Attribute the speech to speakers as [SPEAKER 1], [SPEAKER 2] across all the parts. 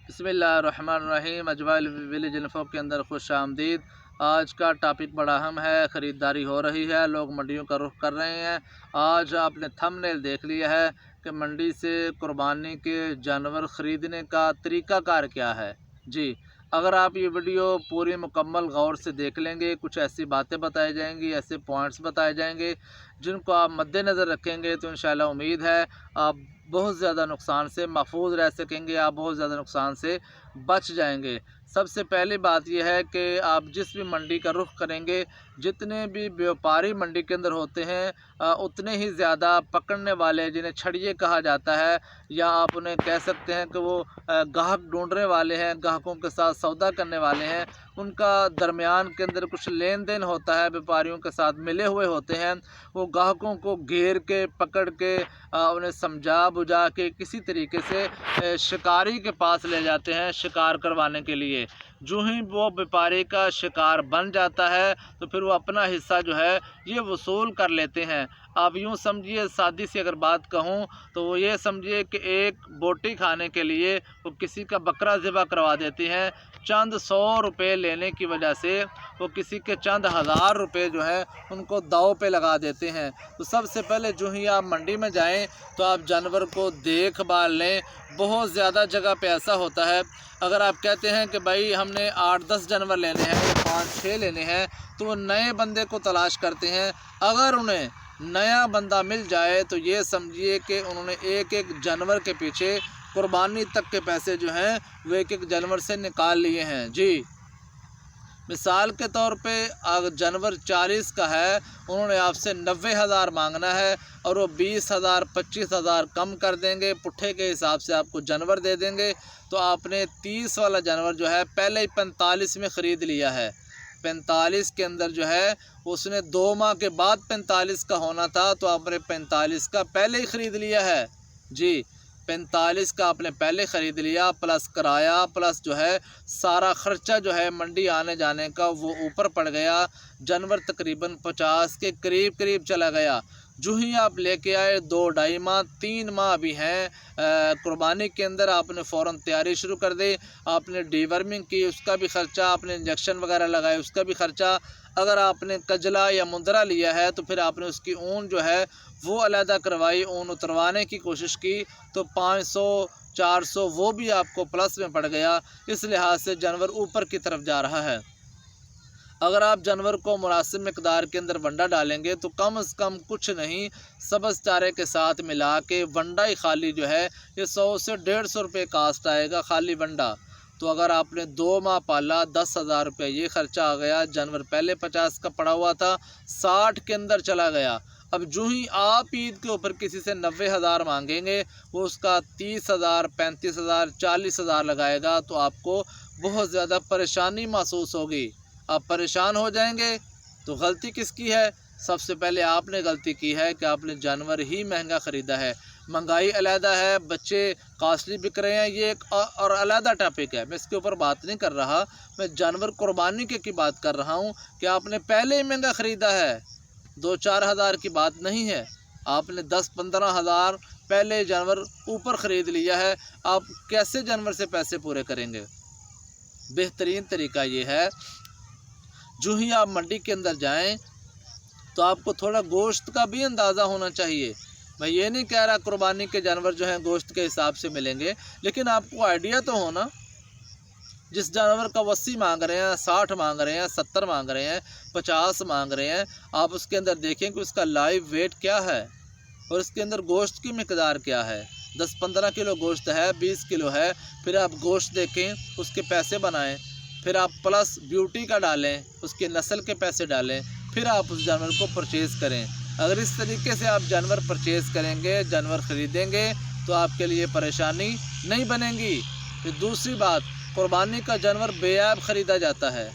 [SPEAKER 1] बिस्मिल्लाहिर्रहमानिर्रहीम। अजवाइल village info के अंदर खुश आमदीद। आज का टॉपिक बड़ा अहम है। ख़रीदारी हो रही है, लोग मंडियों का रुख कर रहे हैं। आज आपने थंबनेल देख लिया है कि मंडी से कुर्बानी के जानवर ख़रीदने का तरीक़ाकार क्या है। जी, अगर आप ये वीडियो पूरी मुकम्मल गौर से देख लेंगे, कुछ ऐसी बातें बताई जाएंगी, ऐसे पॉइंट्स बताए जाएंगे जिनको आप मद्देनज़र रखेंगे तो इंशाअल्लाह उम्मीद है आप बहुत ज़्यादा नुकसान से महफूज रह सकेंगे, आप बहुत ज़्यादा नुकसान से बच जाएंगे। सबसे पहली बात यह है कि आप जिस भी मंडी का रुख करेंगे, जितने भी व्यापारी मंडी के अंदर होते हैं उतने ही ज़्यादा पकड़ने वाले, जिन्हें छड़िए कहा जाता है, या आप उन्हें कह सकते हैं कि वो ग्राहक ढूंढने वाले हैं, ग्राहकों के साथ सौदा करने वाले हैं, उनका दरमियान के अंदर कुछ लेन देन होता है, व्यापारियों के साथ मिले हुए होते हैं। वो ग्राहकों को घेर के पकड़ के उन्हें समझा बुझा के किसी तरीके से शिकारी के पास ले जाते हैं शिकार करवाने के लिए। जो ही वो व्यापारी का शिकार बन जाता है तो फिर वो अपना हिस्सा जो है ये वसूल कर लेते हैं। आप यूँ समझिए, सादी सी अगर बात कहूँ तो वो ये समझिए कि एक बोटी खाने के लिए वो किसी का बकरा ज़िबा करवा देती हैं। चंद 100 रुपये लेने की वजह से वो किसी के चंद हज़ार रुपये जो है उनको दाव पे लगा देते हैं। तो सबसे पहले जो ही आप मंडी में जाएं तो आप जानवर को देख भाल लें। बहुत ज़्यादा जगह पे ऐसा होता है, अगर आप कहते हैं कि भाई हमने 8-10 जानवर लेने हैं या 5-6 लेने हैं, तो वो नए बंदे को तलाश करते हैं। अगर उन्हें नया बंदा मिल जाए तो ये समझिए कि उन्होंने एक एक जानवर के पीछे कुर्बानी तक के पैसे जो हैं वो एक एक जानवर से निकाल लिए हैं। जी, मिसाल के तौर पे अगर जानवर 40 का है, उन्होंने आपसे 90,000 मांगना है और वो 20,000 25,000 कम कर देंगे, पुट्ठे के हिसाब से आपको जानवर दे देंगे। तो आपने 30 वाला जानवर जो है पहले ही 45 में ख़रीद लिया है। 45 के अंदर जो है उसने 2 माह के बाद 45 का होना था, तो आपने 45 का पहले ही ख़रीद लिया है। जी, 45 का आपने पहले ख़रीद लिया, प्लस किराया, प्लस जो है सारा ख़र्चा जो है मंडी आने जाने का वो ऊपर पड़ गया। जानवर तकरीबन 50 के करीब करीब चला गया। जो ही आप लेके आए 2-2.5 माह 3 माह अभी हैं कुर्बानी के अंदर, आपने फ़ौरन तैयारी शुरू कर दी। आपने डीवर्मिंग की, उसका भी ख़र्चा, आपने इंजेक्शन वगैरह लगाए, उसका भी ख़र्चा। अगर आपने कजला या मुंदरा लिया है तो फिर आपने उसकी ऊन जो है वो अलहदा करवाई, ऊन उतरवाने की कोशिश की, तो 500-400 वो भी आपको प्लस में पड़ गया। इस लिहाज से जानवर ऊपर की तरफ जा रहा है। अगर आप जानवर को मुनासिब मकदार के अंदर वंडा डालेंगे तो कम से कम कुछ नहीं, सब्ज़ चारे के साथ मिला के वंडा ही खाली जो है ये 100 से 150 रुपये कास्ट आएगा, खाली वंडा। तो अगर आपने 2 माह पाला, 10,000 रुपये ये ख़र्चा आ गया। जानवर पहले 50 का पड़ा हुआ था, 60 के अंदर चला गया। अब जो ही आप ईद के ऊपर किसी से 90,000 मांगेंगे, वो उसका 30,000 35,000 40,000 लगाएगा, तो आपको बहुत ज़्यादा परेशानी महसूस होगी। आप परेशान हो जाएंगे। तो गलती किसकी है? सबसे पहले आपने गलती की है कि आपने जानवर ही महंगा ख़रीदा है। महंगाई अलहदा है, बच्चे कॉस्टली बिक रहे हैं, ये एक और अलहदा टॉपिक है, मैं इसके ऊपर बात नहीं कर रहा। मैं जानवर कुर्बानी की बात कर रहा हूँ कि आपने पहले ही महंगा ख़रीदा है, 2-4 हज़ार की बात नहीं है। आपने 10-15 हज़ार पहले जानवर ऊपर ख़रीद लिया है। आप कैसे जानवर से पैसे पूरे करेंगे? बेहतरीन तरीका ये है, जो ही आप मंडी के अंदर जाएं तो आपको थोड़ा गोश्त का भी अंदाज़ा होना चाहिए। मैं ये नहीं कह रहा कुर्बानी के जानवर जो हैं गोश्त के हिसाब से मिलेंगे, लेकिन आपको आइडिया तो होना। जिस जानवर का 80 मांग रहे हैं, 60 मांग रहे हैं, 70 मांग रहे हैं, 50 मांग रहे हैं, आप उसके अंदर देखें कि उसका लाइव वेट क्या है और उसके अंदर गोश्त की मिकदार क्या है। 10-15 किलो गोश्त है, 20 किलो है, फिर आप गोश्त देखें, उसके पैसे बनाएं, फिर आप प्लस ब्यूटी का डालें, उसके नस्ल के पैसे डालें, फिर आप उस जानवर को परचेज़ करें। अगर इस तरीके से आप जानवर परचेज़ करेंगे, जानवर ख़रीदेंगे, तो आपके लिए परेशानी नहीं बनेगी। फिर दूसरी बात, कुर्बानी का जानवर बेऐब ख़रीदा जाता है।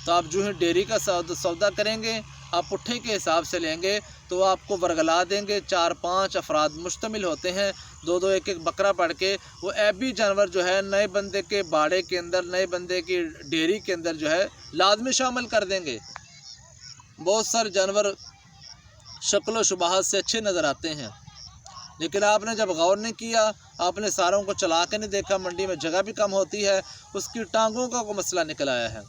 [SPEAKER 1] तो आप जो है डेयरी का सौदा करेंगे, आप पुट्ठे के हिसाब से लेंगे तो आपको वर्गला देंगे। 4-5 अफराद मुश्तमिल होते हैं, 2-2 1-1 बकरा पड़ के वो ऐबी जानवर जो है नए बंदे के बाड़े के अंदर, नए बंदे की डेयरी के अंदर जो है लाजमी शामिल कर देंगे। बहुत सारे जानवर शक्ल व शुबाहत से अच्छे नज़र आते हैं, लेकिन आपने जब गौर नहीं किया, आपने सारों को चला के नहीं देखा, मंडी में जगह भी कम होती है, उसकी टांगों का कोई मसला निकल आया है।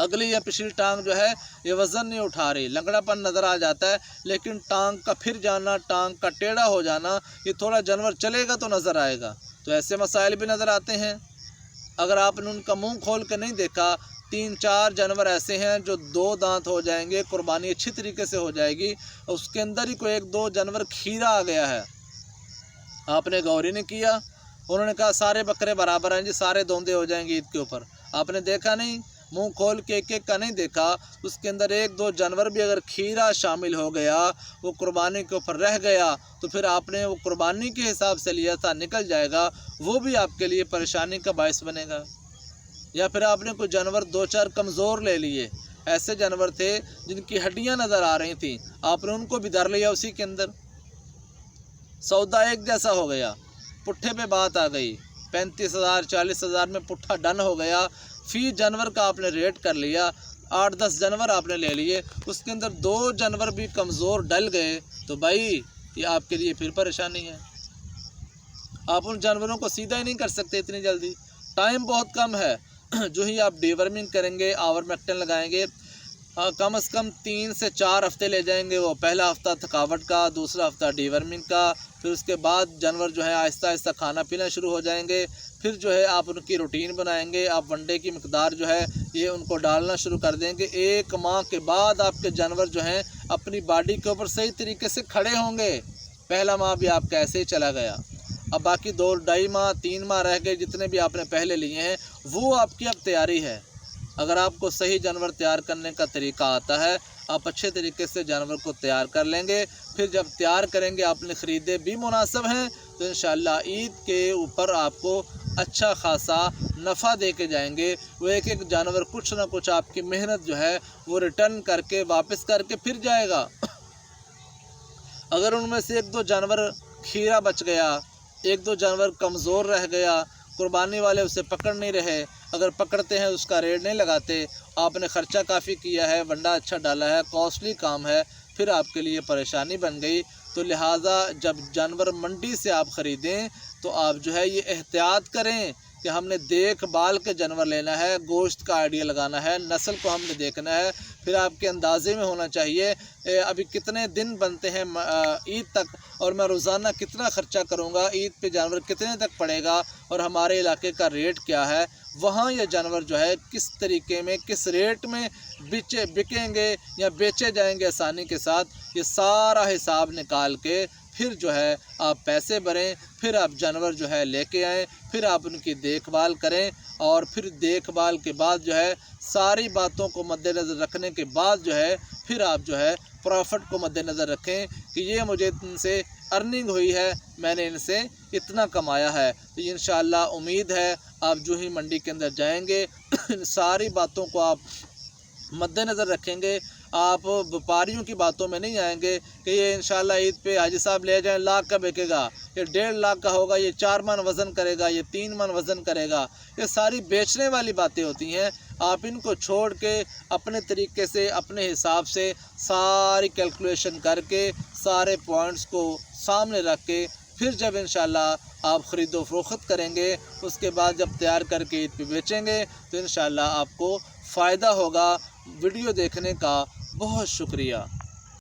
[SPEAKER 1] अगली या पिछली टांग जो है ये वज़न नहीं उठा रही, लंगड़ापन नज़र आ जाता है, लेकिन टांग का फिर जाना, टांग का टेढ़ा हो जाना, ये थोड़ा जानवर चलेगा तो नज़र आएगा। तो ऐसे मसाइल भी नज़र आते हैं। अगर आपने उनका मुंह खोल के नहीं देखा, 3-4 जानवर ऐसे हैं जो 2 दांत हो जाएंगे, कुर्बानी अच्छी तरीके से हो जाएगी, उसके अंदर ही कोई 1-2 जानवर खीरा आ गया है, आपने गौर ही नहीं किया। उन्होंने कहा सारे बकरे बराबर हैं जी, सारे धोंदे हो जाएंगे ईद के ऊपर। आपने देखा नहीं, मुंह खोल के एक का नहीं देखा, उसके अंदर 1-2 जानवर भी अगर खीरा शामिल हो गया, वो कुर्बानी के ऊपर रह गया, तो फिर आपने वो कुर्बानी के हिसाब से लिया था, निकल जाएगा, वो भी आपके लिए परेशानी का बायस बनेगा। या फिर आपने कोई जानवर 2-4 कमज़ोर ले लिए, ऐसे जानवर थे जिनकी हड्डियां नज़र आ रही थी, आपने उनको भी धर लिया उसी के अंदर, सौदा एक जैसा हो गया, पुट्ठे पे बात आ गई, 35,000 40,000 में पुट्ठा डन हो गया। फी जानवर का आपने रेट कर लिया, 8-10 जानवर आपने ले लिए, उसके अंदर 2 जानवर भी कमज़ोर डल गए, तो भाई ये आपके लिए फिर परेशानी है। आप उन जानवरों को सीधा ही नहीं कर सकते इतनी जल्दी, टाइम बहुत कम है। जो ही आप डीवर्मिंग करेंगे, आवर्मेक्टिन लगाएंगे, कम से कम 3 से 4 हफ्ते ले जाएंगे। वो पहला हफ्ता थकावट का, दूसरा हफ्ता डीवर्मिंग का, फिर उसके बाद जानवर जो है आहिस्ता आहिस्ता खाना पीना शुरू हो जाएंगे। फिर जो है आप उनकी रूटीन बनाएंगे, आप वनडे की मिकदार जो है ये उनको डालना शुरू कर देंगे। 1 माह के बाद आपके जानवर जो हैं अपनी बॉडी के ऊपर सही तरीके से खड़े होंगे। पहला माह भी आपका ऐसे ही चला गया, अब बाकी 2-2.5 माह 3 माह रह गए, जितने भी आपने पहले लिए हैं वो आपकी अब तैयारी है। अगर आपको सही जानवर तैयार करने का तरीका आता है, आप अच्छे तरीके से जानवर को तैयार कर लेंगे। फिर जब तैयार करेंगे, आपने ख़रीदे भी मुनासिब हैं, तो इंशाअल्लाह ईद के ऊपर आपको अच्छा खासा नफ़ा दे के जाएंगे। वो एक जानवर कुछ ना कुछ आपकी मेहनत जो है वो रिटर्न करके वापस करके फिर जाएगा। अगर उनमें से 1-2 जानवर खीरा बच गया, 1-2 जानवर कमज़ोर रह गया, कुर्बानी वाले उसे पकड़ नहीं रहे, अगर पकड़ते हैं उसका रेट नहीं लगाते, आपने ख़र्चा काफ़ी किया है, वंडा अच्छा डाला है, कॉस्टली काम है, फिर आपके लिए परेशानी बन गई। तो लिहाजा जब जानवर मंडी से आप ख़रीदें तो आप जो है ये एहतियात करें कि हमने देखभाल के जानवर लेना है, गोश्त का आइडिया लगाना है, नस्ल को हमने देखना है। फिर आपके अंदाजे में होना चाहिए अभी कितने दिन बनते हैं ईद तक, और मैं रोज़ाना कितना ख़र्चा करूँगा, ईद पे जानवर कितने तक पड़ेगा, और हमारे इलाके का रेट क्या है, वहाँ ये जानवर जो है किस तरीके में किस रेट में बिकेंगे या बेचे जाएंगे आसानी के साथ, ये सारा हिसाब निकाल के फिर जो है आप पैसे भरें, फिर आप जानवर जो है लेके आएँ, फिर आप उनकी देखभाल करें, और फिर देखभाल के बाद जो है सारी बातों को मद्देनज़र रखने के बाद जो है फिर आप जो है प्रॉफिट को मद्देनज़र रखें कि ये मुझे इनसे अर्निंग हुई है, मैंने इनसे इतना कमाया है। तो इंशाअल्लाह उम्मीद है आप जो ही मंडी के अंदर जाएंगे इन सारी बातों को आप मद्देनज़र रखेंगे। आप व्यापारियों की बातों में नहीं आएंगे कि ये इंशाअल्लाह ईद पे हाजी साहब ले जाएं, लाख का बिकेगा, ये 1.5 लाख का होगा, ये 4 मन वज़न करेगा, ये 3 मन वज़न करेगा। ये सारी बेचने वाली बातें होती हैं। आप इनको छोड़ के अपने तरीके से अपने हिसाब से सारी कैलकुलेशन करके सारे पॉइंट्स को सामने रख के फिर जब इंशाअल्लाह आप ख़रीदो फ़रोख्त करेंगे, उसके बाद जब तैयार करके ईद पे बेचेंगे तो इंशाअल्लाह आपको फ़ायदा होगा। वीडियो देखने का बहुत शुक्रिया।